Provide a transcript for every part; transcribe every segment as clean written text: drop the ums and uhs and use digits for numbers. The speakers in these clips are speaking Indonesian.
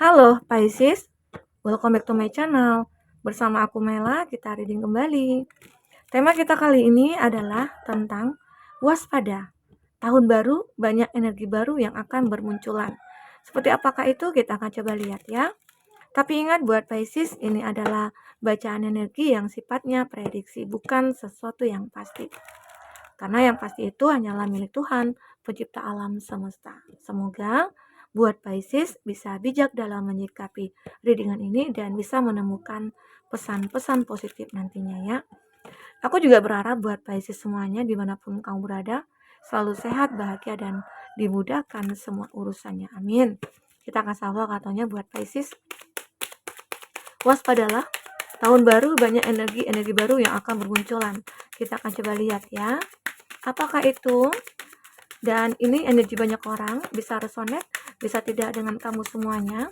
Halo Pisces, welcome back to my channel. Bersama aku Mela, kita reading kembali. Tema kita kali ini adalah tentang waspada. Tahun baru, banyak energi baru yang akan bermunculan. Seperti apakah itu kita akan coba lihat ya. Tapi ingat buat Pisces, ini adalah bacaan energi yang sifatnya prediksi, bukan sesuatu yang pasti. Karena yang pasti itu hanyalah milik Tuhan, pencipta alam semesta. Semoga buat Pisces bisa bijak dalam menyikapi readingan ini dan bisa menemukan pesan-pesan positif nantinya ya. Aku juga berharap buat Pisces semuanya dimanapun kamu berada, selalu sehat, bahagia, dan dimudahkan semua urusannya. Amin. Kita akan sapa katanya buat Pisces. Waspadalah, tahun baru banyak energi baru yang akan bermunculan. Kita akan coba lihat ya. Apakah itu? Dan ini energi banyak orang, bisa resonate, bisa tidak dengan kamu semuanya,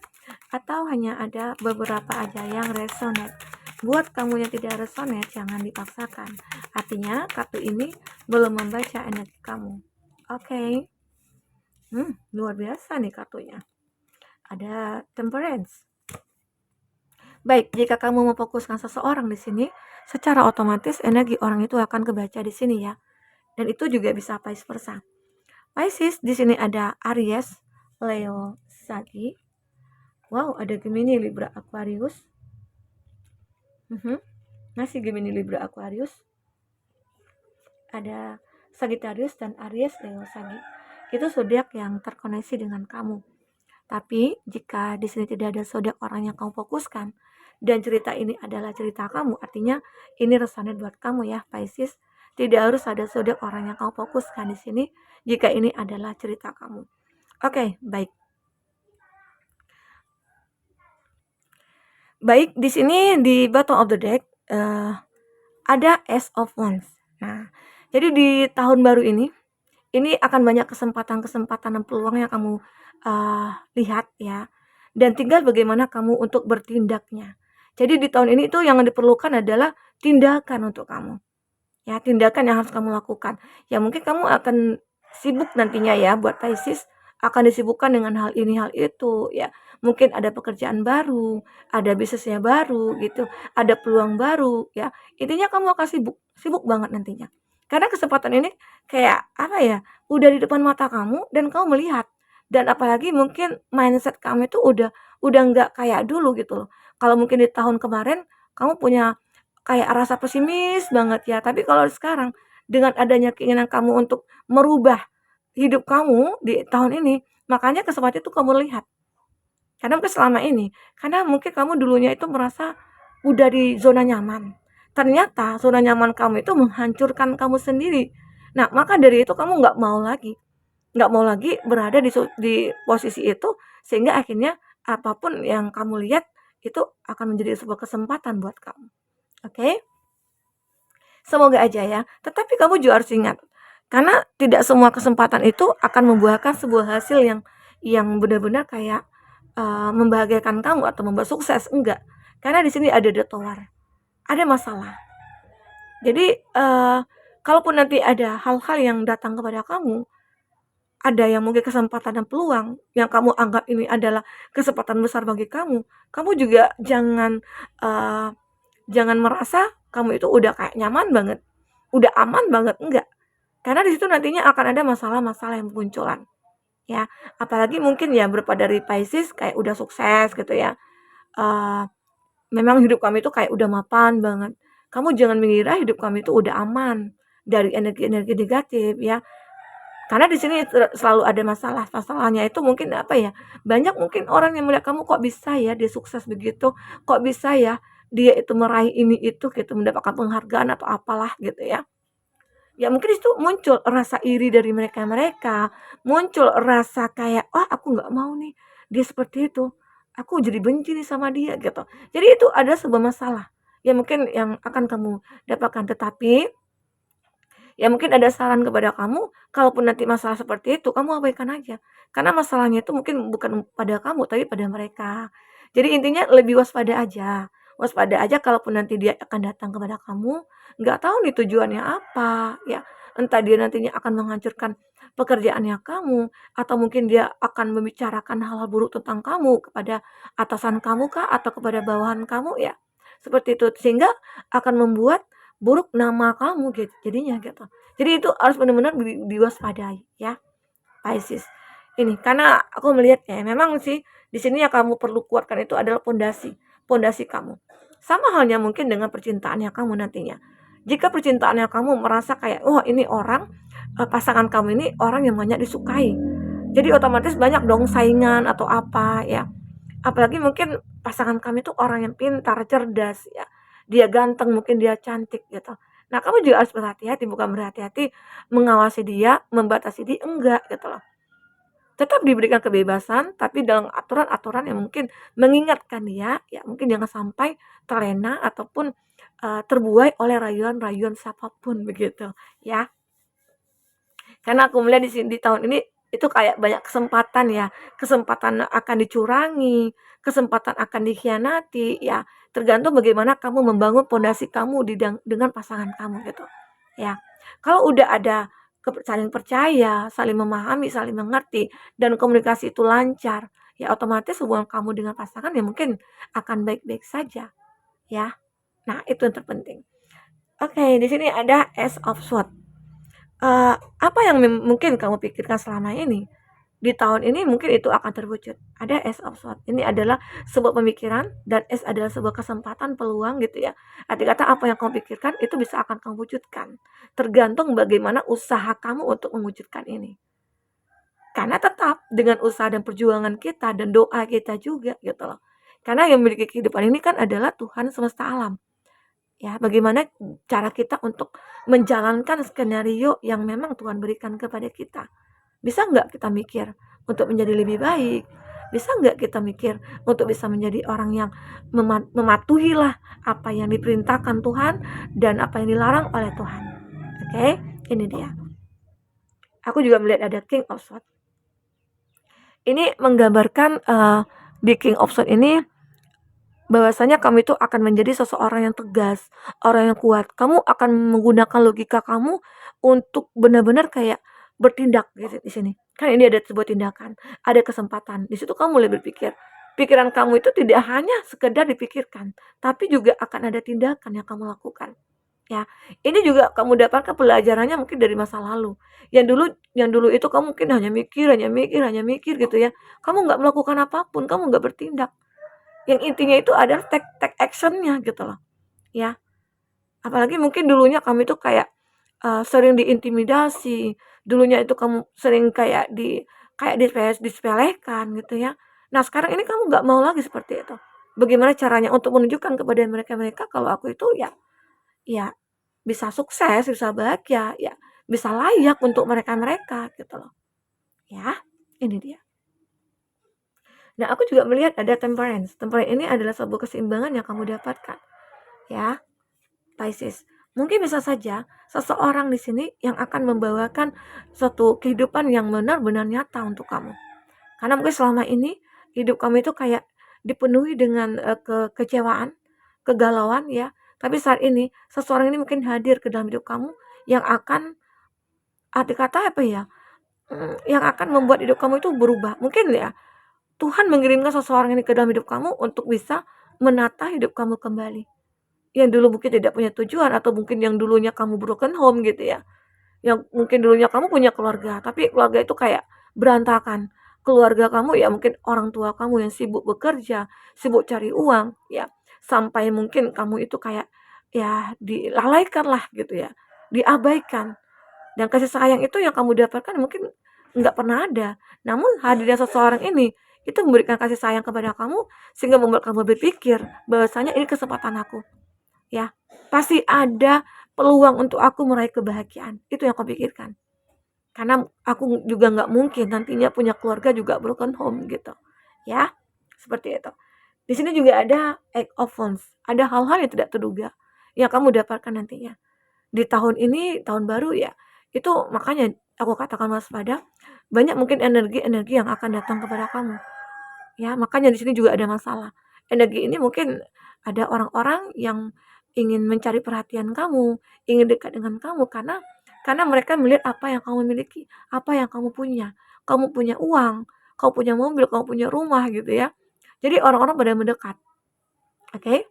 atau hanya ada beberapa aja yang resonate. Buat kamu yang tidak resonate, jangan dipaksakan. Artinya, kartu ini belum membaca energi kamu. Oke. Luar biasa nih kartunya. Ada Temperance. Baik, jika kamu memfokuskan seseorang di sini, secara otomatis energi orang itu akan kebaca di sini ya. Dan itu juga bisa vice versa. Pisces, di sini ada Aries, Leo, Sagi. Wow, ada Gemini, Libra, Aquarius. Masih Gemini, Libra, Aquarius. Ada Sagittarius dan Aries, Leo, Sagi. Itu zodiak yang terkoneksi dengan kamu. Tapi jika di sini tidak ada zodiak orang yang kamu fokuskan dan cerita ini adalah cerita kamu, artinya ini resonate buat kamu ya, Pisces. Tidak harus ada zodiak orang yang kamu fokuskan di sini jika ini adalah cerita kamu. Oke, baik. Baik, di sini di bottom of the deck ada Ace of Wands. Nah, jadi di tahun baru ini akan banyak kesempatan-kesempatan dan peluang yang kamu lihat ya. Dan tinggal bagaimana kamu untuk bertindaknya. Jadi di tahun ini itu yang diperlukan adalah tindakan untuk kamu. Ya, tindakan yang harus kamu lakukan. Ya mungkin kamu akan sibuk nantinya ya buat Pisces, akan disibukkan dengan hal ini hal itu ya. Mungkin ada pekerjaan baru, ada bisnisnya baru gitu, ada peluang baru ya. Intinya kamu akan sibuk banget nantinya. Karena kesempatan ini kayak apa ya? Udah di depan mata kamu dan kamu melihat. Dan apalagi mungkin mindset kamu itu udah nggak kayak dulu gitu loh. Kalau mungkin di tahun kemarin kamu punya kayak rasa pesimis banget ya. Tapi kalau sekarang dengan adanya keinginan kamu untuk merubah hidup kamu di tahun ini, makanya kesempatan itu kamu lihat. Karena mungkin selama ini, karena mungkin kamu dulunya itu merasa udah di zona nyaman. Ternyata zona nyaman kamu itu menghancurkan kamu sendiri. Nah, maka dari itu kamu nggak mau lagi berada di posisi itu, sehingga akhirnya apapun yang kamu lihat itu akan menjadi sebuah kesempatan buat kamu. Oke? Semoga aja ya. Tetapi kamu juga harus ingat, karena tidak semua kesempatan itu akan membuahkan sebuah hasil yang benar-benar kayak membahagiakan kamu atau membuat sukses, enggak. Karena di sini ada the tower, ada masalah. Jadi kalaupun nanti ada hal-hal yang datang kepada kamu, ada yang mungkin kesempatan dan peluang yang kamu anggap ini adalah kesempatan besar bagi kamu juga jangan merasa kamu itu udah kayak nyaman banget, udah aman banget, enggak. Karena di situ nantinya akan ada masalah-masalah yang munculan. Ya, apalagi mungkin ya berupa dari Pisces kayak udah sukses gitu ya. Memang hidup kamu itu kayak udah mapan banget. Kamu jangan mengira hidup kamu itu udah aman dari energi-energi negatif ya. Karena di sini selalu ada masalah. Masalahnya itu mungkin apa ya? Banyak mungkin orang yang melihat kamu, kok bisa ya dia sukses begitu? Kok bisa ya dia itu meraih ini itu gitu, mendapatkan penghargaan atau apalah gitu ya. Ya mungkin itu muncul rasa iri dari mereka, muncul rasa kayak, "Wah, aku nggak mau nih dia seperti itu. Aku jadi benci nih sama dia," gitu. Jadi itu ada sebuah masalah, ya mungkin yang akan kamu dapatkan. Tetapi, ya mungkin ada saran kepada kamu, kalaupun nanti masalah seperti itu, kamu abaikan aja. Karena masalahnya itu mungkin bukan pada kamu, tapi pada mereka. Jadi intinya lebih waspada aja. Waspada aja kalaupun nanti dia akan datang kepada kamu, nggak tahu nih tujuannya apa, ya. Entah dia nantinya akan menghancurkan pekerjaannya kamu, atau mungkin dia akan membicarakan hal-hal buruk tentang kamu kepada atasan kamu kah, atau kepada bawahan kamu ya, seperti itu. Sehingga akan membuat buruk nama kamu gitu jadinya gitu. Jadi itu harus benar-benar diwaspadai ya, Pisces. Ini karena aku melihat ya memang sih di sini yang kamu perlu kuatkan itu adalah pondasi kamu. Sama halnya mungkin dengan percintaannya kamu nantinya. Jika percintaannya kamu merasa kayak, oh ini orang, pasangan kamu ini orang yang banyak disukai. Jadi otomatis banyak dong saingan atau apa ya. Apalagi mungkin pasangan kami itu orang yang pintar, cerdas ya. Dia ganteng, mungkin dia cantik gitu. Nah, kamu juga harus berhati-hati, bukan berhati-hati mengawasi dia, membatasi dia, enggak gitu loh. Tetap diberikan kebebasan, tapi dalam aturan-aturan yang mungkin mengingatkan dia, ya mungkin jangan sampai terlena ataupun terbuai oleh rayuan-rayuan siapapun begitu, ya. Karena aku melihat di tahun ini itu kayak banyak kesempatan ya, kesempatan akan dicurangi, kesempatan akan dikhianati, ya tergantung bagaimana kamu membangun pondasi kamu dengan pasangan kamu gitu, ya. Kalau udah ada saling percaya, saling memahami, saling mengerti, dan komunikasi itu lancar, ya otomatis hubungan kamu dengan pasangan ya mungkin akan baik-baik saja, ya. Nah, itu yang terpenting. Oke, di sini ada Ace of Swords. Apa yang mungkin kamu pikirkan selama ini, di tahun ini mungkin itu akan terwujud. Ada Ace of Swords, ini adalah sebuah pemikiran dan Ace adalah sebuah kesempatan, peluang gitu ya. Arti kata apa yang kamu pikirkan itu bisa akan kamu wujudkan. Tergantung bagaimana usaha kamu untuk mewujudkan ini. Karena tetap dengan usaha dan perjuangan kita dan doa kita juga gitu loh. Karena yang memiliki kehidupan ini kan adalah Tuhan semesta alam. Ya, bagaimana cara kita untuk menjalankan skenario yang memang Tuhan berikan kepada kita. Bisa nggak kita mikir untuk menjadi lebih baik? Bisa nggak kita mikir untuk bisa menjadi orang yang mematuhilah apa yang diperintahkan Tuhan dan apa yang dilarang oleh Tuhan. Oke, ini dia. Aku juga melihat ada King of Swords. Ini menggambarkan di King of Swords ini bahwasanya kamu itu akan menjadi seseorang yang tegas, orang yang kuat. Kamu akan menggunakan logika kamu untuk benar-benar kayak bertindak di sini. Kan ini ada sebuah tindakan, ada kesempatan. Di situ kamu mulai berpikir. Pikiran kamu itu tidak hanya sekedar dipikirkan, tapi juga akan ada tindakan yang kamu lakukan. Ya, ini juga kamu dapatkan pelajarannya mungkin dari masa lalu. Yang dulu itu kamu mungkin hanya mikir gitu ya. Kamu nggak melakukan apapun, kamu nggak bertindak. Yang intinya itu adalah take action-nya gitu loh, ya. Apalagi mungkin dulunya kamu itu kayak, sering diintimidasi, dulunya itu kamu sering kayak disepelekan gitu ya. Nah, sekarang ini kamu nggak mau lagi seperti itu. Bagaimana caranya untuk menunjukkan kepada mereka-mereka kalau aku itu ya bisa sukses, bisa bahagia, ya bisa layak untuk mereka-mereka gitu loh, ya. Ini dia. Nah, aku juga melihat ada temperance. Temperance ini adalah sebuah keseimbangan yang kamu dapatkan, ya, Pisces. Mungkin bisa saja seseorang di sini yang akan membawakan suatu kehidupan yang benar-benar nyata untuk kamu. Karena mungkin selama ini hidup kamu itu kayak dipenuhi dengan kekecewaan, kegalauan ya. Tapi saat ini seseorang ini mungkin hadir ke dalam hidup kamu yang akan arti kata apa ya? Yang akan membuat hidup kamu itu berubah. Mungkin ya Tuhan mengirimkan seseorang ini ke dalam hidup kamu untuk bisa menata hidup kamu kembali. Yang dulu mungkin tidak punya tujuan atau mungkin yang dulunya kamu broken home gitu ya. Yang mungkin dulunya kamu punya keluarga, tapi keluarga itu kayak berantakan. Keluarga kamu ya mungkin orang tua kamu yang sibuk bekerja, sibuk cari uang ya. Sampai mungkin kamu itu kayak ya dilalaikan lah gitu ya. Diabaikan. Dan kasih sayang itu yang kamu dapatkan mungkin nggak pernah ada. Namun hadirnya seseorang ini itu memberikan kasih sayang kepada kamu sehingga membuat kamu berpikir bahwasanya ini kesempatan aku. Ya, pasti ada peluang untuk aku meraih kebahagiaan. Itu yang aku pikirkan. Karena aku juga nggak mungkin nantinya punya keluarga juga broken home gitu. Ya, seperti itu. Di sini juga ada egg of wands. Ada hal-hal yang tidak terduga yang kamu dapatkan nantinya. Di tahun ini, tahun baru ya, itu makanya aku katakan waspada, banyak mungkin energi-energi yang akan datang kepada kamu. Ya, makanya di sini juga ada masalah. Energi ini mungkin ada orang-orang yang ingin mencari perhatian kamu, ingin dekat dengan kamu karena Karena mereka melihat apa yang kamu miliki, apa yang kamu punya. Kamu punya uang, kamu punya mobil, kamu punya rumah gitu ya. Jadi orang-orang pada mendekat. Oke?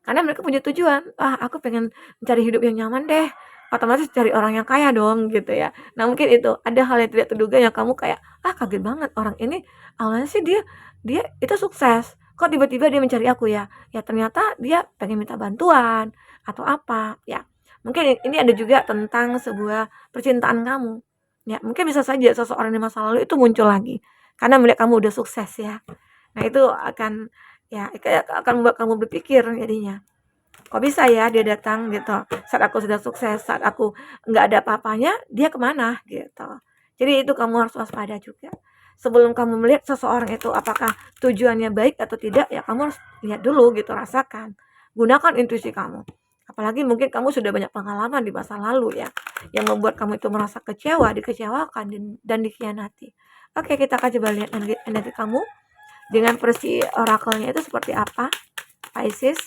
Karena mereka punya tujuan, "Ah, aku pengen mencari hidup yang nyaman deh." Otomatis cari orang yang kaya dong gitu ya. Nah, mungkin itu ada hal yang tidak terduga yang kamu kayak, "Ah, kaget banget orang ini awalnya sih dia dia itu sukses, kok tiba-tiba dia mencari aku ya?" Ya ternyata dia pengen minta bantuan atau apa, ya. Mungkin ini ada juga tentang sebuah percintaan kamu. Ya, mungkin bisa saja seseorang di masa lalu itu muncul lagi karena melihat kamu udah sukses ya. Nah, itu akan ya kayak akan membuat kamu berpikir jadinya, kok bisa ya dia datang gitu saat aku sudah sukses, saat aku nggak ada apa-apanya dia kemana gitu. Jadi itu kamu harus waspada juga sebelum kamu melihat seseorang itu apakah tujuannya baik atau tidak, ya kamu harus lihat dulu gitu, rasakan, gunakan intuisi kamu. Apalagi mungkin kamu sudah banyak pengalaman di masa lalu ya yang membuat kamu itu merasa kecewa, dikecewakan dan dikhianati. Oke, kita akan coba lihat energi kamu dengan versi orakelnya itu seperti apa, Pisces.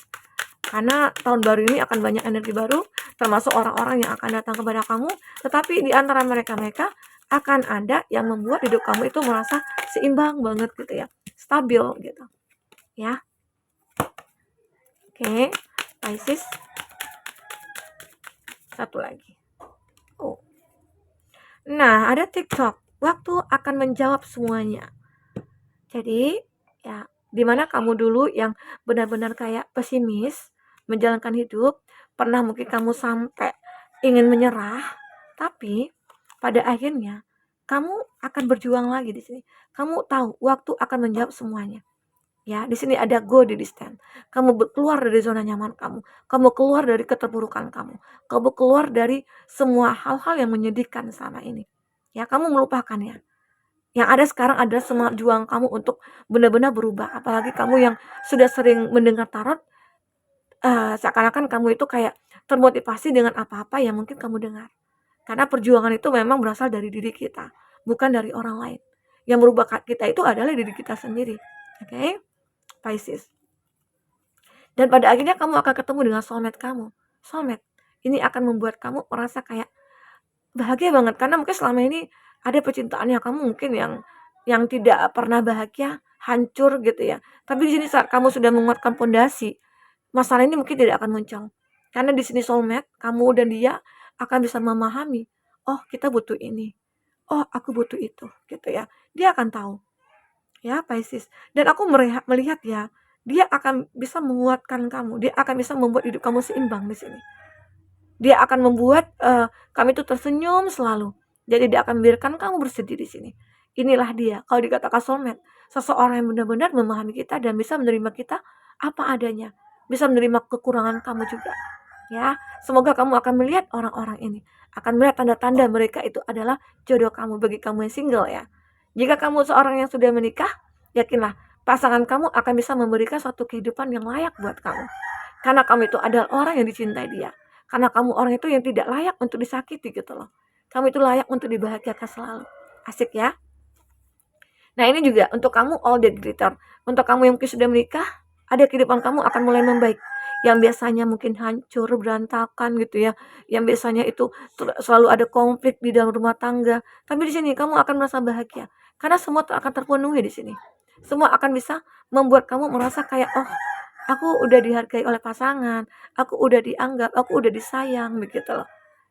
Karena tahun baru ini akan banyak energi baru, termasuk orang-orang yang akan datang kepada kamu, tetapi di antara mereka-mereka akan ada yang membuat hidup kamu itu merasa seimbang banget gitu ya, stabil gitu ya. Oke, Pisces. Satu lagi. Oh. Nah, ada TikTok. Waktu akan menjawab semuanya. Jadi, ya, dimana kamu dulu yang benar-benar kayak pesimis menjalankan hidup, pernah mungkin kamu sampai ingin menyerah, tapi pada akhirnya kamu akan berjuang lagi di sini. Kamu tahu waktu akan menjawab semuanya. Ya, di sini ada go di distance. Kamu keluar dari zona nyaman kamu. Kamu keluar dari keterpurukan kamu. Kamu keluar dari semua hal-hal yang menyedihkan selama ini. Ya, kamu melupakannya. Yang ada sekarang adalah semangat juang kamu untuk benar-benar berubah. Apalagi kamu yang sudah sering mendengar tarot, seakan-akan kamu itu kayak termotivasi dengan apa-apa yang mungkin kamu dengar. Karena perjuangan itu memang berasal dari diri kita, bukan dari orang lain. Yang merubah kita itu adalah diri kita sendiri. Oke, Pisces. Dan pada akhirnya kamu akan ketemu dengan soulmate kamu. Soulmate ini akan membuat kamu merasa kayak bahagia banget karena mungkin selama ini ada percintaan yang kamu mungkin yang tidak pernah bahagia, hancur gitu ya. Tapi di sini saat kamu sudah menguatkan pondasi, masalah ini mungkin tidak akan muncul. Karena di sini soulmate, kamu dan dia akan bisa memahami, oh kita butuh ini, oh aku butuh itu, gitu ya. Dia akan tahu, ya Pisces. Dan aku melihat ya, dia akan bisa menguatkan kamu, dia akan bisa membuat hidup kamu seimbang di sini. Dia akan membuat kami itu tersenyum selalu. Jadi dia akan membiarkan kamu bersedih di sini. Inilah dia, kalau dikatakan soulmate, seseorang yang benar-benar memahami kita dan bisa menerima kita apa adanya, bisa menerima kekurangan kamu juga. Ya, semoga kamu akan melihat orang-orang ini, akan melihat tanda-tanda mereka itu adalah jodoh kamu bagi kamu yang single ya. Jika kamu seorang yang sudah menikah, yakinlah pasangan kamu akan bisa memberikan suatu kehidupan yang layak buat kamu. Karena kamu itu adalah orang yang dicintai dia. Karena kamu orang itu yang tidak layak untuk disakiti gitu loh. Kamu itu layak untuk dibahagiakan selalu. Asik ya? Nah, ini juga untuk kamu all that glitter. Untuk kamu yang mungkin sudah menikah, ada kehidupan kamu akan mulai membaik. Yang biasanya mungkin hancur, berantakan gitu ya. Yang biasanya itu selalu ada konflik di dalam rumah tangga. Tapi di sini kamu akan merasa bahagia. Karena semua akan terpenuhi di sini. Semua akan bisa membuat kamu merasa kayak, oh, aku udah dihargai oleh pasangan, aku udah dianggap, aku udah disayang begitu loh.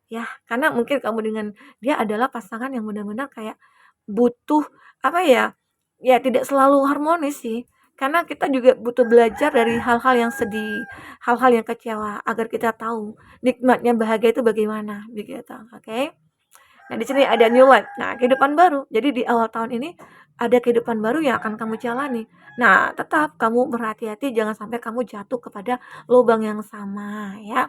Ya, karena mungkin kamu dengan dia adalah pasangan yang benar-benar kayak butuh apa ya? Ya tidak selalu harmonis sih. Karena kita juga butuh belajar dari hal-hal yang sedih, hal-hal yang kecewa agar kita tahu nikmatnya bahagia itu bagaimana begitu. Oke. Nah, di sini ada new life. Nah, kehidupan baru. Jadi di awal tahun ini ada kehidupan baru yang akan kamu jalani. Nah, tetap kamu berhati-hati jangan sampai kamu jatuh kepada lubang yang sama ya.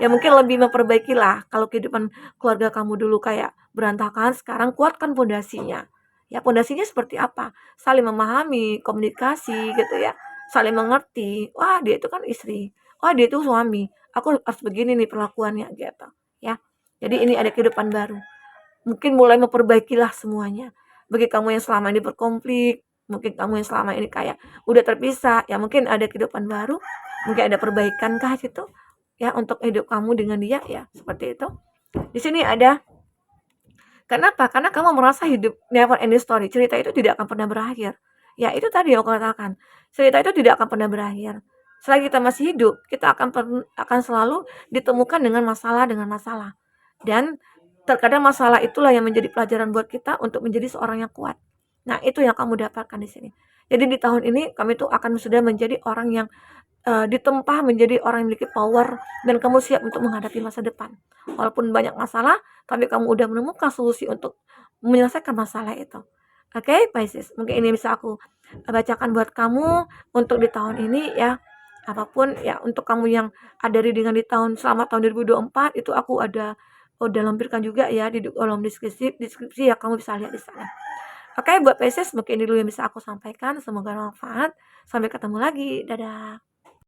Ya mungkin lebih memperbaikilah kalau kehidupan keluarga kamu dulu kayak berantakan, sekarang kuatkan pondasinya. Ya, pondasinya seperti apa? Saling memahami, komunikasi gitu ya. Saling mengerti. Wah, dia itu kan istri. Wah, dia itu suami. Aku harus begini nih perlakuannya gitu. Ya. Jadi ini ada kehidupan baru. Mungkin mulai memperbaikilah semuanya. Bagi kamu yang selama ini berkonflik, mungkin kamu yang selama ini kayak udah terpisah, ya mungkin ada kehidupan baru, mungkin ada perbaikan kah gitu, ya untuk hidup kamu dengan dia ya, seperti itu. Di sini ada, kenapa? Karena kamu merasa hidup never ending story, cerita itu tidak akan pernah berakhir. Ya itu tadi yang aku katakan, cerita itu tidak akan pernah berakhir. Selagi kita masih hidup, kita akan selalu ditemukan dengan masalah. Dan terkadang masalah itulah yang menjadi pelajaran buat kita untuk menjadi seorang yang kuat. Nah, itu yang kamu dapatkan di sini. Jadi di tahun ini kami tuh akan sudah menjadi orang yang ditempa menjadi orang yang memiliki power dan kamu siap untuk menghadapi masa depan. Walaupun banyak masalah, tapi kamu udah menemukan solusi untuk menyelesaikan masalah itu. Oke, Pisces. Mungkin ini bisa aku bacakan buat kamu untuk di tahun ini ya. Apapun ya untuk kamu yang ada readingan di selama tahun 2024 itu aku udah lampirkan juga ya di kolom deskripsi ya, kamu bisa lihat di sana. Oke, buat Pisces mungkin ini dulu yang bisa aku sampaikan. Semoga bermanfaat. Sampai ketemu lagi. Dadah.